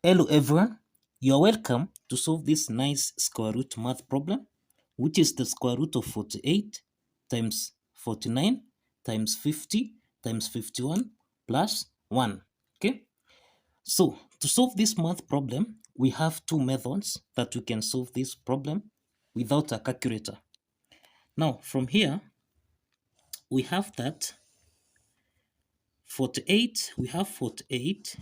Hello everyone, you are welcome to solve this nice square root math problem, which is the square root of 48 times 49 times 50 times 51 plus 1. Okay, so to solve this math problem, we have two methods that we can solve this problem without a calculator. Now, from here, we have that 48, we have 48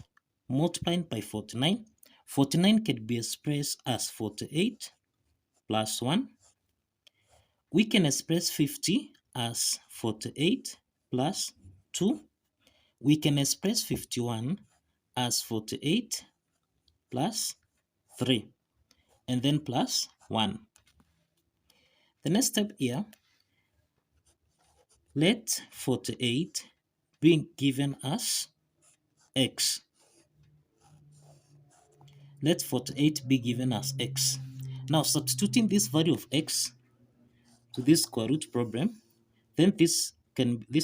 multiplied by 49. 49 can be expressed as 48 plus 1. We can express 50 as 48 plus 2. We can express 51 as 48 plus 3, and then plus 1. The next step here, let 48 be given as x. Let 48 be given as x. Now, substituting this value of x to this square root problem, then this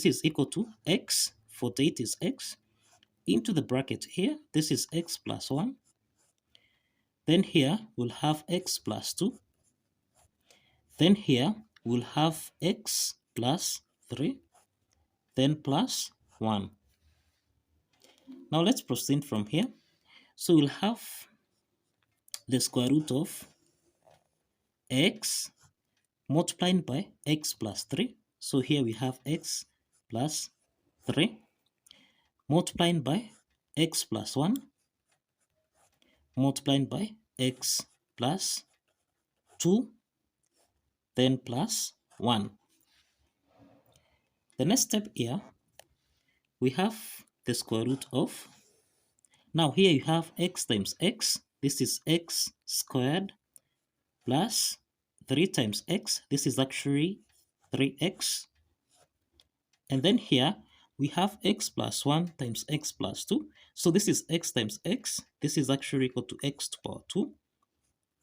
is equal to x, 48 is x, into the bracket here, this is x plus 1. Then here we'll have x plus 2. Then here we'll have x plus 3. Then plus 1. Now let's proceed from here. So we'll have the square root of x multiplied by x plus 3. So here we have x plus 3 multiplied by x plus 1 multiplied by x plus 2, then plus 1. The next step here, we have the square root of, now here you have x times x, this is x squared plus 3 times x, this is actually 3x. And then here we have x plus 1 times x plus 2. So this is x times x, this is actually equal to x to the power 2,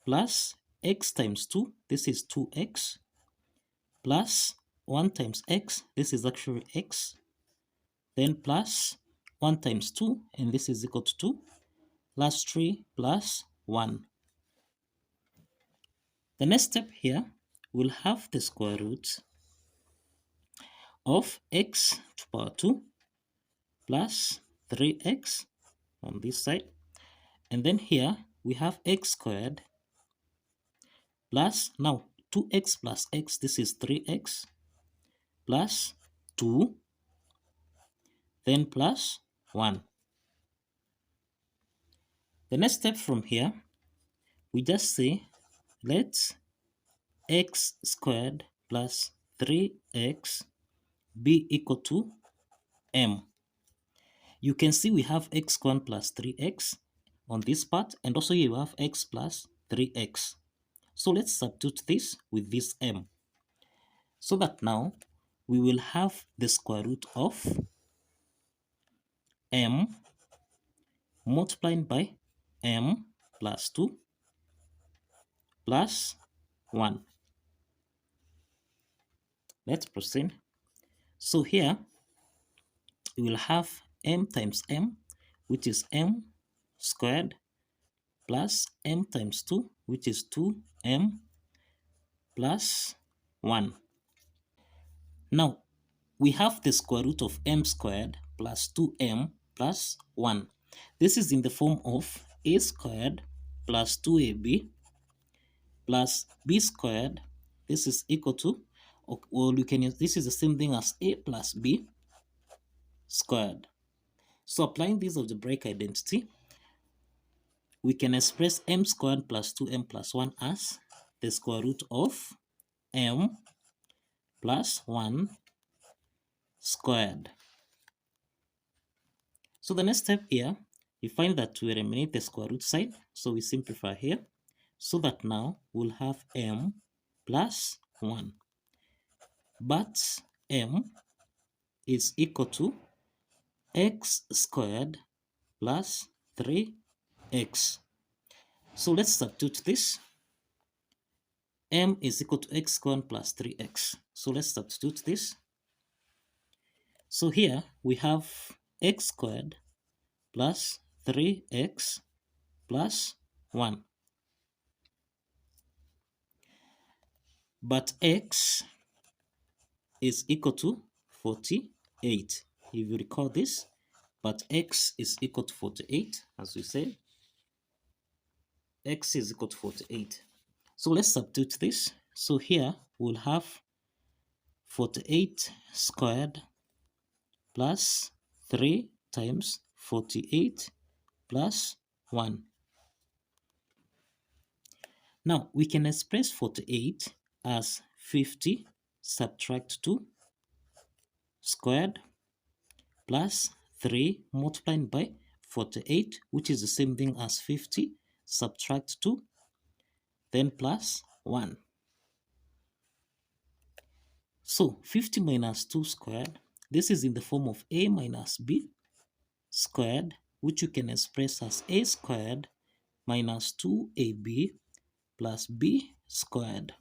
plus x times 2, this is 2x, plus 1 times x, this is actually x, then plus 1 times 2, and this is equal to 2, plus 3 plus 1. The next step here, we'll have the square root of x to the power 2 plus 3x on this side, and then here we have x squared plus, now 2x plus x, this is 3x, plus 2, then plus 1. The next step from here, we just say let x squared plus 3x be equal to m. You can see we have x squared plus 3x on this part, and also here we have x plus 3x. So let's substitute this with this m, so that now we will have the square root of m multiplied by m plus 2 plus 1. Let's proceed. So here we will have m times m, which is m squared, plus m times 2, which is 2m, plus 1. Now we have the square root of m squared plus 2m plus 1. This is in the form of a squared plus 2ab plus b squared. This is equal to, well, you can use, this is the same thing as a plus b squared. So applying this algebraic identity, we can express m squared plus 2m plus 1 as the square root of m plus 1 squared. So the next step here, you find that we eliminate the square root side, so we simplify here, so that now we'll have m plus 1. But m is equal to x squared plus 3x. So let's substitute this. M is equal to x squared plus 3x. So let's substitute this. So here we have x squared plus 3x plus 1. But x is equal to 48. If you recall this, but x is equal to 48, as we said, x is equal to 48. So let's substitute this. So here we'll have 48 squared plus 3 times 48 plus 1. Now we can express 48 as 50 subtract 2 squared plus 3 multiplied by 48, which is the same thing as 50 subtract 2, then plus 1. So 50 minus 2 squared, this is in the form of a minus b squared, which you can express as a squared minus 2ab plus b squared.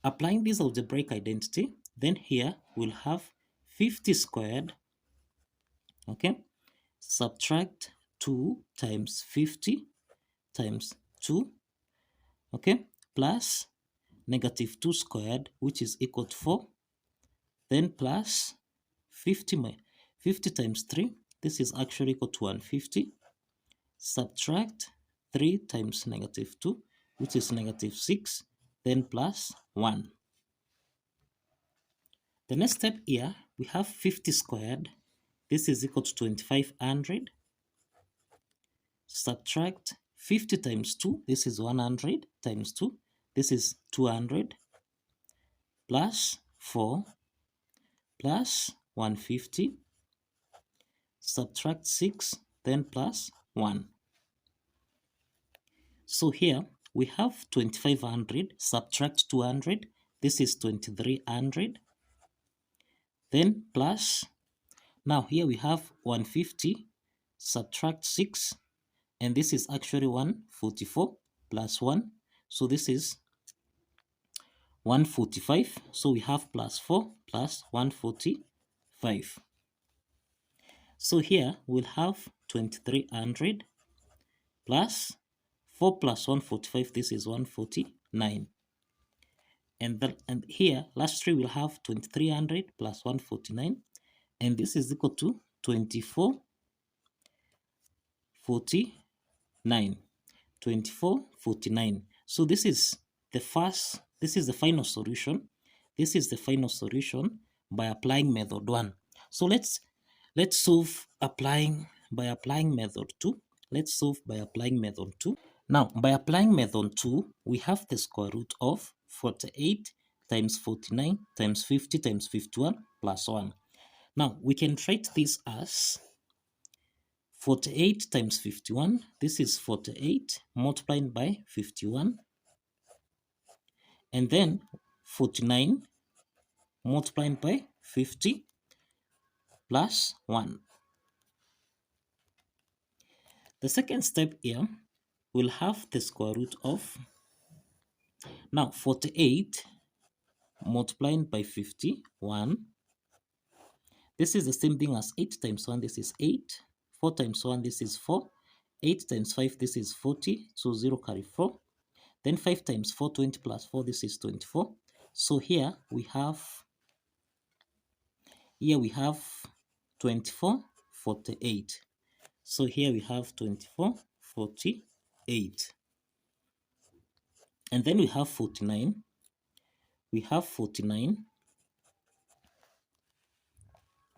Applying this algebraic identity, then here we'll have 50 squared, okay, subtract 2 times 50 times 2, okay, plus negative 2 squared, which is equal to 4, then plus 50 times 3, this is actually equal to 150, subtract 3 times negative 2, which is negative 6, then plus 1. The next step here, we have 50 squared, this is equal to 2500, subtract 50 times 2, this is 100 times 2, this is 200, plus 4, plus 150, subtract 6, then plus 1. So here we have 2500, subtract 200, this is 2300, then plus, now here we have 150, subtract 6, and this is actually 144 plus 1, so this is 145, so we have plus 4 plus 145. So here we'll have 2300 plus 4 plus 145, this is 149. And here, lastly, we'll have 2300 plus 149, and this is equal to 2449. 2449. So this is the final solution. This is the final solution by applying method 1. So let's solve by applying method 2. Let's solve by applying method 2. Now, by applying method 2, we have the square root of 48 times 49 times 50 times 51 plus 1. Now, we can write this as 48 times 51, this is 48 multiplied by 51, and then 49 multiplied by 50 plus 1. The second step here, we'll have the square root of, now 48 multiplied by 51, this is the same thing as 8 times 1, this is 8, 4 times 1, this is 4, 8 times 5, this is 40, so 0 carry 4, then 5 times 4, 20 plus 4, this is 24, so here we have 24, 48, so here we have 24, 48, and then we have 49,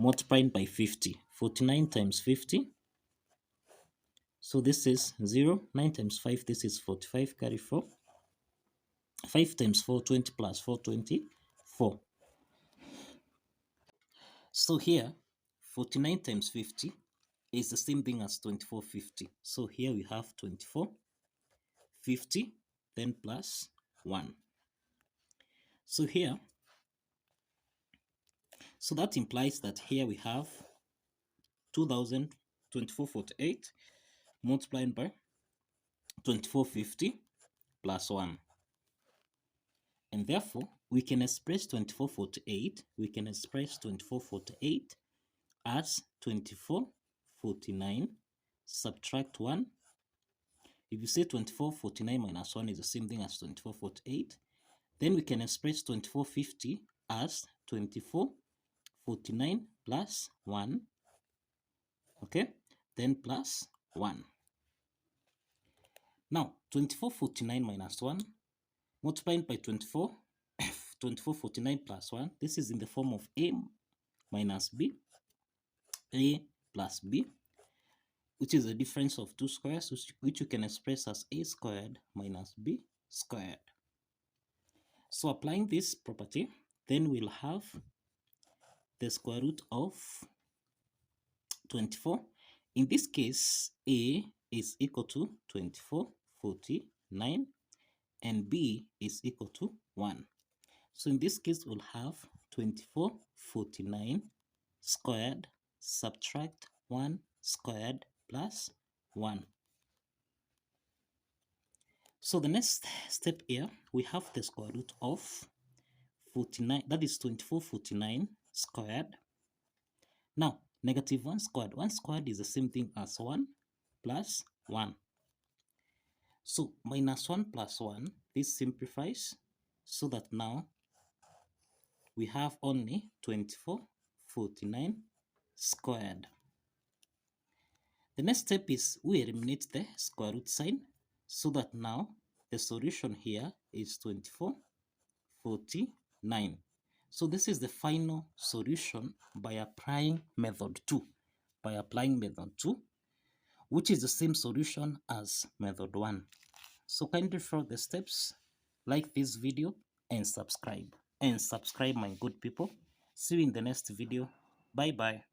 multiplied by 50, 49 times 50, so this is 0, 9 times 5, this is 45, carry 4, 5 times 4, 20 plus 4, 24. So here, 49 times 50 is the same thing as 2450. So here we have 2450, then plus 1. So here, so that implies that here we have 2448 multiplied by 2450 plus 1. And therefore, we can express 2448 as 2449 subtract 1 If you say 2449 minus 1 is the same thing as 2448, then we can express 2450 as 2449 plus 1, okay, then plus 1. Now, 2449 minus 1 multiplied by 2449 plus 1, this is in the form of a minus b, a plus b, which is the difference of two squares, which you can express as a squared minus b squared. So applying this property, then we'll have the square root of 24. In this case, a is equal to 2449 and b is equal to 1. So in this case, we'll have 2449 squared subtract 1 squared plus 1. So the next step here, we have the square root of 49, that is 2449 squared. Now, negative 1 squared. 1 squared is the same thing as 1 plus 1. So minus 1 plus 1, this simplifies so that now we have only 2449 squared. The next step is we eliminate the square root sign so that now the solution here is 2449. So this is the final solution by applying method 2. By applying method 2, which is the same solution as method 1. So kindly follow the steps, like this video, and subscribe. And subscribe, my good people. See you in the next video. Bye bye.